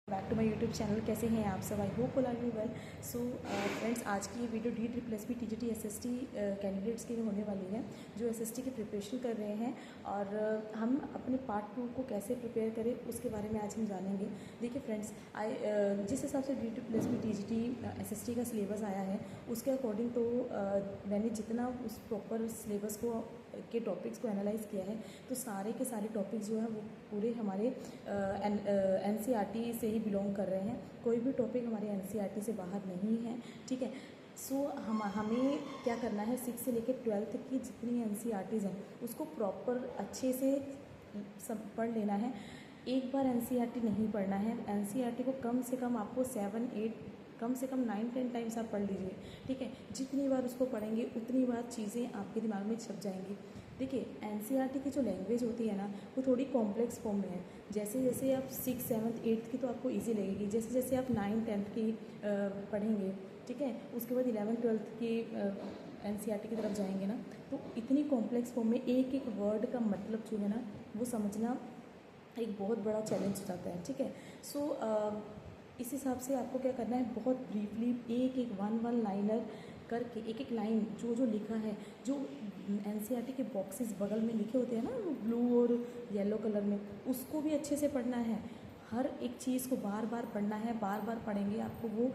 Back to my YouTube channel. कैसे हैं आप सब? I hope all are you well. So friends, आज की ये video DSSB TGT SST candidates की होने वाली है जो SST की प्रिपरेशन कर रहे हैं, और हम अपने पार्ट 2 को कैसे प्रिपेयर करें उसके बारे में आज हम जानेंगे। देखिए फ्रेंड्स, जिस हिसाब से DSSB TGT SST का सिलेबस आया है उसके अकॉर्डिंग तो मैंने जितना उस प्रॉपर सिलेबस को के टॉपिक्स को एनालाइज़ किया है, तो सारे के सारे टॉपिक्स जो हैं वो पूरे हमारे NCERT से ही बिलोंग कर रहे हैं। कोई भी टॉपिक हमारे NCERT से बाहर नहीं है, ठीक है। सो हमें क्या करना है, 6 से लेकर 12th की जितनी NCERTs हैं उसको प्रॉपर अच्छे से सब पढ़ लेना है। एक बार NCERT नहीं पढ़ना है। NCERT को कम से कम आपको 7-8, कम से कम 9-10 टाइम्स आप पढ़ लीजिए, ठीक है। जितनी बार उसको पढ़ेंगे उतनी बार चीज़ें आपके दिमाग में छप जाएंगी। देखिए, NCERT की जो लैंग्वेज होती है ना, वो थोड़ी कॉम्प्लेक्स फॉर्म में है। जैसे जैसे आप 6, 7, 8 की तो आपको इजी लगेगी, जैसे जैसे आप 9, 10 की पढ़ेंगे, ठीक है, उसके बाद 11, 12 की NCERT की तरफ जाएंगे ना, तो इतनी कॉम्प्लेक्स फॉर्म में एक एक वर्ड का मतलब जो है ना वो समझना एक बहुत बड़ा चैलेंज हो जाता है, ठीक है। सो इस हिसाब से आपको क्या करना है, बहुत ब्रीफली एक एक वन लाइनर करके एक एक लाइन जो जो लिखा है, जो NCERT के बॉक्सेस बगल में लिखे होते हैं ना, वो ब्लू और येलो कलर में, उसको भी अच्छे से पढ़ना है। हर एक चीज़ को बार बार पढ़ना है। बार बार पढ़ेंगे आपको वो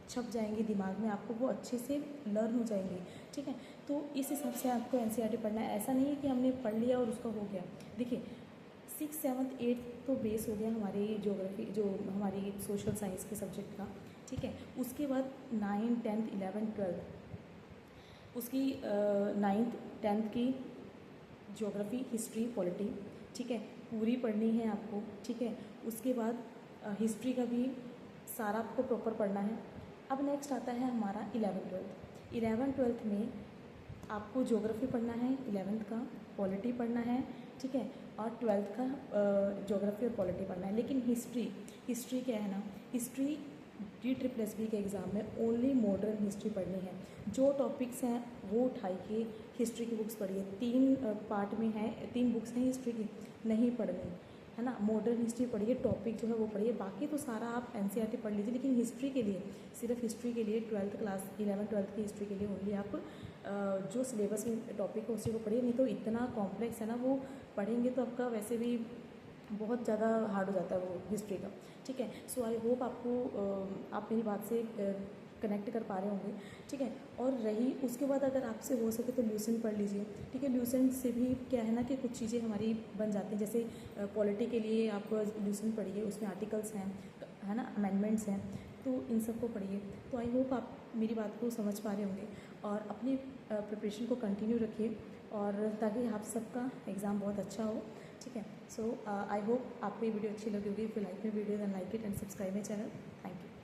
छप जाएंगे दिमाग में, आपको वो अच्छे से लर्न हो जाएंगे, ठीक है। तो इस हिसाब से आपको NCERT पढ़ना है। ऐसा नहीं है कि हमने पढ़ लिया और उसका हो गया। देखिए, 6, 7, 8 तो बेस हो गया हमारी ज्योग्राफी, जो हमारी सोशल साइंस के सब्जेक्ट का, ठीक है। उसके बाद 9, 10, 11, 12 उसकी 9th 10th की ज्योग्राफी, हिस्ट्री, पॉलिटी, ठीक है, पूरी पढ़नी है आपको, ठीक है। उसके बाद हिस्ट्री का भी सारा आपको प्रॉपर पढ़ना है। अब नेक्स्ट आता है हमारा 11th 12th में आपको ज्योग्राफी पढ़ना है, 11th का पॉलिटी पढ़ना है, ठीक है, और 12th का ज्योग्राफी और पॉलिटी पढ़ना है। लेकिन हिस्ट्री क्या है ना, हिस्ट्री DSSB के एग्ज़ाम में ओनली मॉडर्न हिस्ट्री पढ़नी है। जो टॉपिक्स हैं वो उठाई के हिस्ट्री की बुक्स पढ़िए। 3 पार्ट में है, 3 बुक्स हैं हिस्ट्री की, नहीं पढ़नी है ना। मॉडर्न हिस्ट्री पढ़िए, टॉपिक जो है वो पढ़िए, बाकी तो सारा आप NCERT पढ़ लीजिए। लेकिन हिस्ट्री के लिए, सिर्फ हिस्ट्री के लिए 12th क्लास 11 12th की हिस्ट्री के लिए ओनली आप जो सिलेबस में टॉपिक है उसी को पढ़िए। नहीं तो इतना कॉम्प्लेक्स है ना, वो पढ़ेंगे तो आपका वैसे भी बहुत ज़्यादा हार्ड हो जाता है वो हिस्ट्री का, ठीक है। सो आई होप आप मेरी बात से कनेक्ट कर पा रहे होंगे, ठीक है। और रही उसके बाद, अगर आपसे हो सके तो ल्यूसेंट पढ़ लीजिए, ठीक है। ल्यूसेंट से भी क्या है ना कि कुछ चीज़ें हमारी बन जाती हैं। जैसे पॉलिटी के लिए आप ल्यूसेंट पढ़िए, उसमें आर्टिकल्स हैं, है ना, अमेंडमेंट्स हैं, तो इन सब को पढ़िए। तो आई होप आप मेरी बात को समझ पा रहे होंगे और अपनी प्रिपरेशन को कंटिन्यू रखिए, और ताकि आप सबका एग्ज़ाम बहुत अच्छा हो, ठीक है। सो आई होप आपको ये वीडियो अच्छी लगी होगी। If you like my video then like it and subscribe my channel. Thank you.